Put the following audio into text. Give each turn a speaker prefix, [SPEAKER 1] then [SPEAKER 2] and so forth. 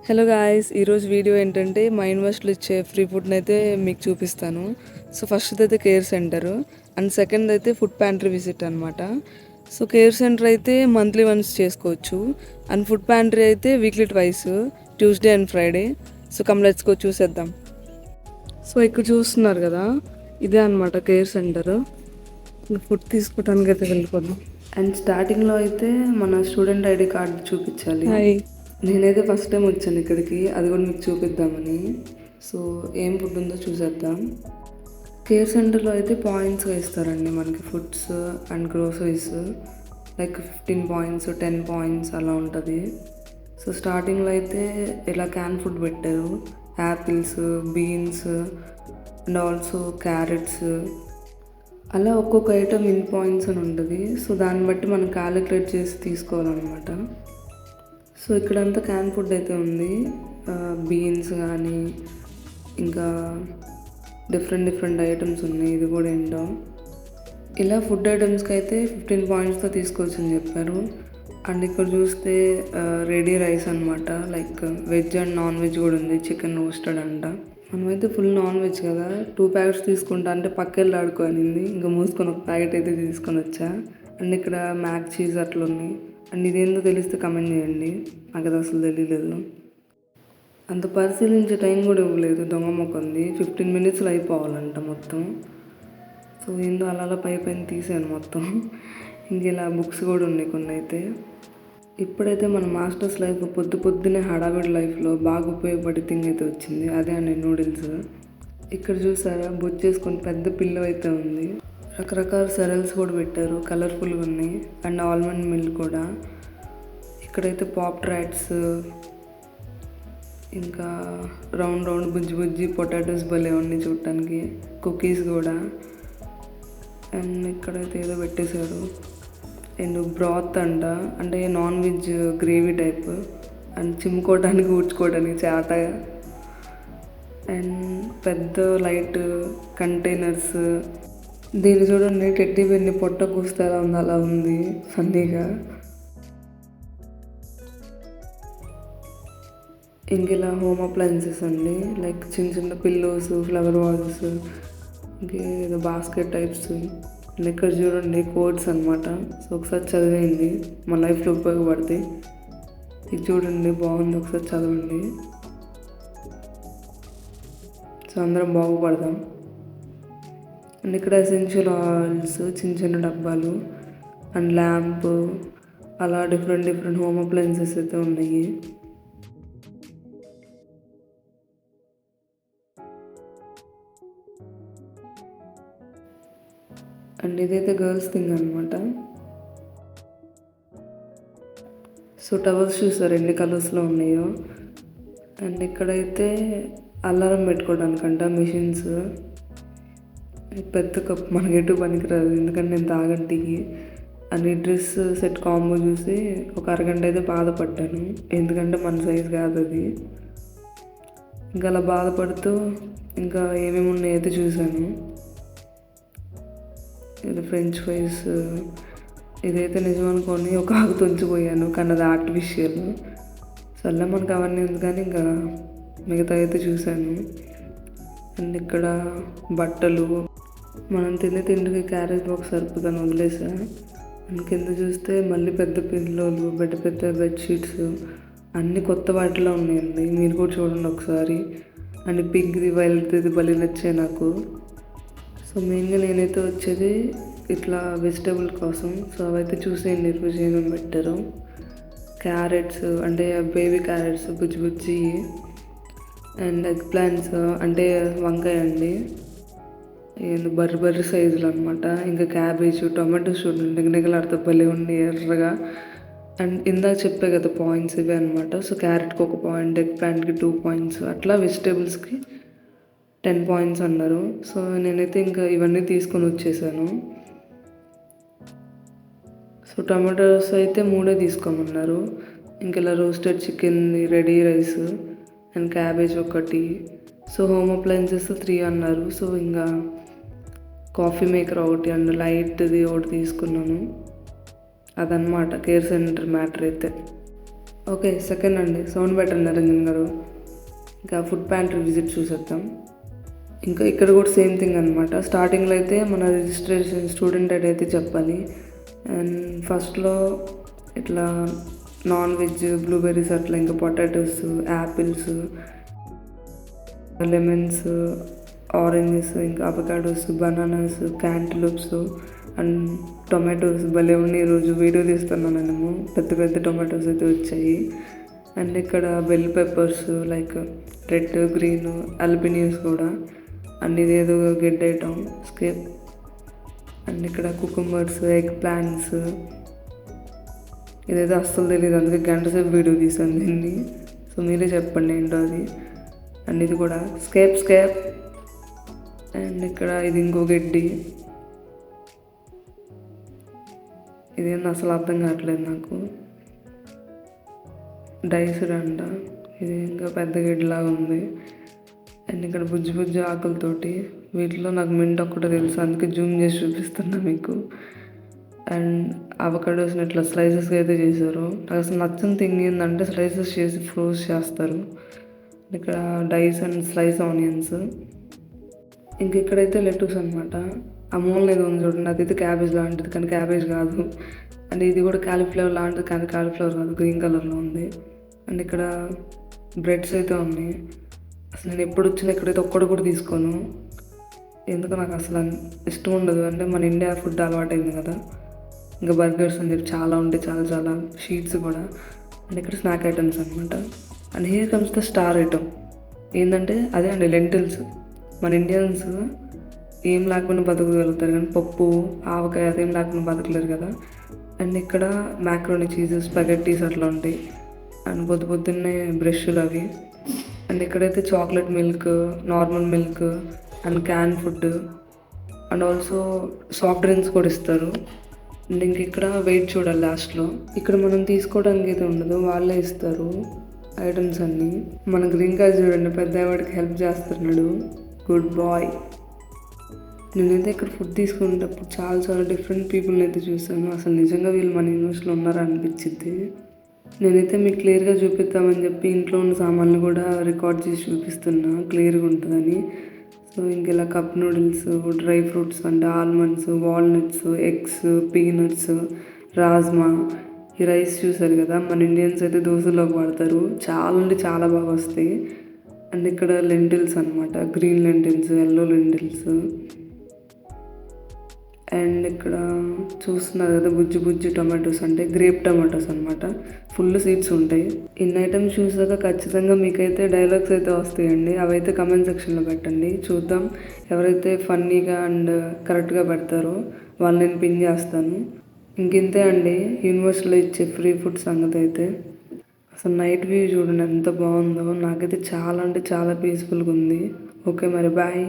[SPEAKER 1] Hello guys, ఈరోజు video ఏంటంటే మా యూనివర్సిటీలో ఇచ్చే ఫ్రీ ఫుడ్ని అయితే మీకు చూపిస్తాను. సో ఫస్ట్ అయితే కేర్ సెంటర్ అండ్ సెకండ్ అయితే ఫుడ్ ప్యాంట్రీ విజిట్ అనమాట. సో కేర్ సెంటర్ అయితే మంత్లీ వన్స్ చేసుకోవచ్చు అండ్ ఫుడ్ ప్యాంట్రీ అయితే weekly twice, Tuesday and Friday. So come let's go చూసేద్దాం. సో ఇక్కడ చూస్తున్నారు కదా, ఇదే అనమాట కేర్ సెంటర్. ఫుడ్ తీసుకోవడానికి అయితే వెళ్ళిపోదాం. అండ్ స్టార్టింగ్లో అయితే మన స్టూడెంట్ ఐడి కార్డు చూపించాలి. నేనైతే ఫస్ట్ టైం వచ్చాను ఇక్కడికి, అది కూడా మీకు చూపిద్దామని. సో ఏం ఫుడ్ ఉందో చూసేద్దాం. కేర్ సెంటర్లో అయితే పాయింట్స్గా ఇస్తారండి మనకి foods and groceries. Like 15 points, 10 points అలా ఉంటుంది. సో స్టార్టింగ్లో అయితే ఇలా క్యాన్ ఫుడ్ పెట్టారు. Apples, beans and also carrots, అలా ఒక్కొక్క ఐటమ్ ఇన్ పాయింట్స్ అని ఉంటుంది. సో దాన్ని బట్టి మనం క్యాలిక్యులేట్ చేసి తీసుకోవాలన్నమాట. సో ఇక్కడంతా క్యాన్ ఫుడ్ అయితే ఉంది. బీన్స్ కానీ ఇంకా డిఫరెంట్ ఐటమ్స్ ఉన్నాయి. ఇది కూడా ఏంటో ఇలా ఫుడ్ ఐటమ్స్కి అయితే 15 పాయింట్స్తో తీసుకోవచ్చు అని చెప్పారు. అండ్ ఇక్కడ చూస్తే రెడీ రైస్ అనమాట. Like veg and non veg కూడా ఉంది. చికెన్ రోస్టెడ్ అంట. మనమైతే ఫుల్ నాన్ వెజ్ కదా, 2 ప్యాకెట్స్ తీసుకుంటా అంటే పక్కెళ్ళి ఆడుకోనింది. ఇంకా మూసుకొని ఒక ప్యాకెట్ అయితే తీసుకొని వచ్చా. అండ్ ఇక్కడ మ్యాక్ చీజ్ అట్లా ఉంది. అండ్ ఇదేందో తెలిస్తే కమెంట్ చేయండి, నాకు అది అసలు తెలియలేదు. అంత పరిశీలించే టైం కూడా ఇవ్వలేదు. దొంగ మొక్కంది 15 మినిట్స్లో అయిపోవాలంట మొత్తం. సో ఏందో అలా పైన తీసాను మొత్తం. ఇంక ఇలా బుక్స్ కూడా ఉన్నాయి కొన్ని అయితే. ఇప్పుడైతే మన మాస్టర్స్ లైఫ్ పొద్దున్నే హడావిడి లైఫ్లో బాగా ఉపయోగపడే థింగ్ అయితే వచ్చింది. అదే అండి నూడిల్స్. ఇక్కడ చూసారా, బొచ్చేసుకొని పెద్ద పిల్లో అయితే ఉంది. రకరకాల సెరల్స్ కూడా పెట్టారు, కలర్ఫుల్గా ఉన్నాయి. అండ్ ఆల్మండ్ మిల్క్ కూడా. ఇక్కడైతే పాప్ ట్రాట్స్, ఇంకా రౌండ్ బుజ్జి పొటాటోస్ భలే ఉన్నాయి చూడటానికి. కుకీస్ కూడా. అండ్ ఇక్కడైతే ఏదో పెట్టేశారు. అండ్ బ్రాత్ అంట, అంటే non veg gravy type. And చిమ్ముకోవడానికి ఊడ్చుకోవడానికి చాట. అండ్ పెద్ద లైట్ కంటైనర్స్. దీన్ని చూడండి, టెడ్డీ బేర్ని పొట్ట కూస్తారా ఉంది, అలా ఉంది ఫన్నీగా. ఇంక ఇలా హోమ్ అప్లయన్సెస్ అండి. లైక్ చిన్న పిల్లోస్, ఫ్లవర్ వాజెస్, ఇంకేదో బాస్కెట్ టైప్స్. అండ్ ఇక్కడ చూడండి కోడ్స్ అనమాట. సో ఒకసారి చదివేయండి, మన లైఫ్లో ఉపయోగపడతాయి. ఇది చూడండి బాగుంది, ఒకసారి చదవండి. సో అందరం బాగుపడదాం. అండ్ ఇక్కడ ఎసెన్షియల్ ఆయిల్స్, చిన్న డబ్బాలు అండ్ ల్యాంప్, అలా డిఫరెంట్ హోమ్ అప్లయన్సెస్ అయితే ఉన్నాయి. అండ్ ఇదైతే గర్ల్స్ థింగ్ అనమాట. సో టవల్స్ చూసారు ఎన్ని కలర్స్లో ఉన్నాయో. అండ్ ఇక్కడైతే అలారం పెట్టుకోవడానికంట మిషన్స్. పెద్ద కప్ మనకి ఎటు పనికిరాదు, ఎందుకంటే నేను తాగను టీ. అని డ్రెస్ సెట్ కాంబో చూసి ఒక అరగంట అయితే బాధపడ్డాను, ఎందుకంటే మన సైజ్ కాదు అది. ఇంకా అలా బాధపడుతూ ఇంకా ఏమేమి ఉన్నాయైతే చూశాను. ఇది ఫ్రెంచ్ ఫ్రైస్. ఇదైతే నిజం అనుకోని ఒక ఆకు తుంచిపోయాను, కానీ అది ఆర్టిఫిషియల్. సర్లే మనకు అవన్నీ ఉంది, కానీ ఇంకా మిగతా అయితే చూశాను. అండ్ ఇక్కడ బట్టలు, మనం తిండికి క్యారేజ్ బాక్స్ సరిపోదని వదిలేసా. అండ్ కింద చూస్తే మళ్ళీ పెద్ద పిల్లోలు, పెద్ద బెడ్షీట్స్ అన్నీ కొత్త వాటిలో ఉన్నాయండి. మీరు కూడా చూడండి ఒకసారి. అండ్ పింక్ది, వైలెట్ది భలే నచ్చాయి నాకు. సో మెయిన్గా నేనైతే వచ్చేది ఇట్లా వెజిటేబుల్ కోసం. సో అవైతే చూసేయండి ఈరోజు ఏమేమి పెట్టారు. క్యారెట్స్ అంటే బేబీ క్యారెట్స్ బుజ్జి. అండ్ ఎగ్ ప్లాంట్స్ అంటే వంకాయ అండి, బర్రీ సైజులు అనమాట. ఇంకా క్యాబేజ్, టొమాటోస్ చూడండి నిగలాడుతూ భలే ఉండి ఎర్రగా. అండ్ ఇందాక చెప్పే కదా పాయింట్స్ ఇవే అనమాట. సో క్యారెట్కి 1 పాయింట్, ఎగ్ ప్లాంట్కి 2 పాయింట్స్, అట్లా వెజిటేబుల్స్కి 10 పాయింట్స్ అన్నారు. సో నేనైతే ఇంకా ఇవన్నీ తీసుకొని వచ్చేసాను. సో టమాటోస్ అయితే 3 తీసుకోమన్నారు. ఇంకా ఇలా roasted chicken, ready rice and cabbage 1. So home appliances 3 అన్నారు. సో ఇంకా కాఫీ మేకర్ 1 అండ్ లైట్ది 1 తీసుకున్నాను. అదనమాట కేర్ సెంటర్ మ్యాటర్ అయితే. ఓకే, సెకండ్ అండి, సౌండ్ బెటర్ నిరంజన్ గారు. ఇంకా ఫుడ్ ప్యాంట్రీ విజిట్ చూసేద్దాం. ఇంకా ఇక్కడ కూడా సేమ్ థింగ్ అనమాట. స్టార్టింగ్లో అయితే మన రిజిస్ట్రేషన్ స్టూడెంట్ ఐడి అయితే చెప్పాలి. అండ్ ఫస్ట్లో ఇట్లా నాన్ వెజ్, బ్లూబెర్రీస్, అట్లా ఇంకా పొటాటోస్, యాపిల్స్, లెమన్స్, ఆరెంజెస్, ఇంకా అవకాడోస్, బనానాస్, క్యాంటలూప్స్ అండ్ టొమాటోస్ భలే ఉన్నాయి. ఈరోజు వీడియో తీస్తున్నాను నేను, పెద్ద పెద్ద టొమాటోస్ అయితే వచ్చాయి. అండ్ ఇక్కడ bell peppers like red, green, అల్బినియస్ కూడా. అండ్ ఇదేదో గెడ్ ఐటమ్ స్కేప్. అండ్ ఇక్కడ కుకుంబర్స్, ఎగ్ ప్లాంట్స్, ఇదైతే అస్సలు తెలియదు, అందుకే గంట సేపు వీడియో తీసాను దీన్ని. సో మీరే చెప్పండి ఏంటో అది. అండ్ ఇది కూడా స్కేప్. అండ్ ఇక్కడ ఇది ఇంకో గడ్డి, ఇదేంటి అసలు అర్థం కావట్లేదు నాకు. డైస్డ్ అంట, ఇది ఇంకా పెద్ద గడ్డిలాగా ఉంది. అండ్ ఇక్కడ బుజ్జి ఆకులతోటి, వీటిలో నాకు మింట్ ఒక్కటే తెలుసు, అందుకే జూమ్ చేసి చూపిస్తున్నా మీకు. అండ్ అవకాడోస్ని ఇట్లా స్లైసెస్ అయితే చేశారు. నాకు అసలు నచ్చని థింగ్ ఏంటంటే స్లైసెస్ చేసి ఫ్రోజ్ చేస్తారు. ఇక్కడ డైస్ అండ్ స్లైస్ ఆనియన్స్. ఇంక ఇక్కడైతే లెటూస్ అనమాట. ఆ మూలన ఏదో ఉంది చూడండి, అదైతే క్యాబేజ్ లాంటిది కానీ క్యాబేజ్ కాదు. అండ్ ఇది కూడా కాలీఫ్లవర్ లాంటిది కానీ కాలీఫ్లవర్ కాదు, గ్రీన్ కలర్లో ఉంది. అండ్ ఇక్కడ బ్రెడ్స్ అయితే ఉన్నాయి. అసలు నేను ఎప్పుడు వచ్చినా ఇక్కడైతే ఒక్కడు కూడా తీసుకోను, ఎందుకు నాకు అసలు ఇష్టం ఉండదు. అంటే మన ఇండియా ఫుడ్ అలవాటైంది కదా. ఇంకా బర్గర్స్ అని చెప్పి చాలా ఉంటాయి, చాలా షీట్స్ కూడా. అండ్ ఇక్కడ స్నాక్ ఐటమ్స్ అనమాట. And here comes the star item ఏంటంటే అదే అండి, లెంటిల్స్. మన ఇండియన్స్ ఏం లేకుండా బతకగలుగుతారు, కానీ పప్పు, ఆవకాయ అదేం లేకుండా బతకలేరు కదా. అండ్ ఇక్కడ మ్యాక్రోని, చీజ్, స్పగెట్టీస్ అట్లా ఉంటాయి. అండ్ పొద్దున్నే బ్రష్లు అవి. అండ్ ఇక్కడైతే chocolate milk, normal milk and can food and also soft drinks కూడా ఇస్తారు. అండ్ ఇంక ఇక్కడ వెయిట్ చూడాలి లాస్ట్లో. ఇక్కడ మనం తీసుకోవడానికి అయితే ఉండదు, వాళ్ళే ఇస్తారు ఐటమ్స్ అన్నీ. మన గ్రీన్ కార్డ్ చూడండి, పెద్దవాడికి హెల్ప్ చేస్తున్నాడు, గుడ్ బాయ్. నేనైతే ఇక్కడ ఫుడ్ తీసుకునేటప్పుడు చాలా డిఫరెంట్ పీపుల్ని అయితే చూసాను. అసలు నిజంగా వీళ్ళు మన యూనివర్స్లో ఉన్నారా అనిపించింది. నేనైతే మీకు క్లియర్గా చూపిద్దామని చెప్పి ఇంట్లో ఉన్న సామాన్లు కూడా రికార్డ్ చేసి చూపిస్తున్నా, క్లియర్గా ఉంటుందని. సో ఇంక ఇలా కప్ నూడిల్స్, డ్రై ఫ్రూట్స్ అంటే almonds, walnuts, eggs, peanuts, rajma. ఈ రైస్ చూసారు కదా, మన ఇండియన్స్ అయితే దోశలోకి వాడతారు, చాలా అంటే చాలా బాగా వస్తాయి. అండ్ ఇక్కడ లెంటిల్స్ అనమాట, green lintels, yellow lintels. And ఇక్కడ చూస్తున్నారు కదా బుజ్జి టొమాటోస్, అంటే గ్రేప్ టొమాటోస్ అనమాట, ఫుల్ సీడ్స్ ఉంటాయి. ఇన్ని ఐటమ్స్ చూసాక ఖచ్చితంగా మీకైతే డైలాగ్స్ అయితే వస్తాయండి, అవైతే కమెంట్ సెక్షన్లో పెట్టండి, చూద్దాం ఎవరైతే ఫన్నీగా అండ్ కరెక్ట్గా పెడతారో వాళ్ళు నేను పిన్ చేస్తాను. ఇంకింతే అండి యూనివర్స్లో ఇచ్చే ఫ్రీ ఫుడ్ సంగతి అయితే. అసలు నైట్ వ్యూ చూడండి ఎంత బాగుందో, నాకైతే చాలా అంటే చాలా పీస్ఫుల్గా ఉంది. ఓకే మరి బాయ్.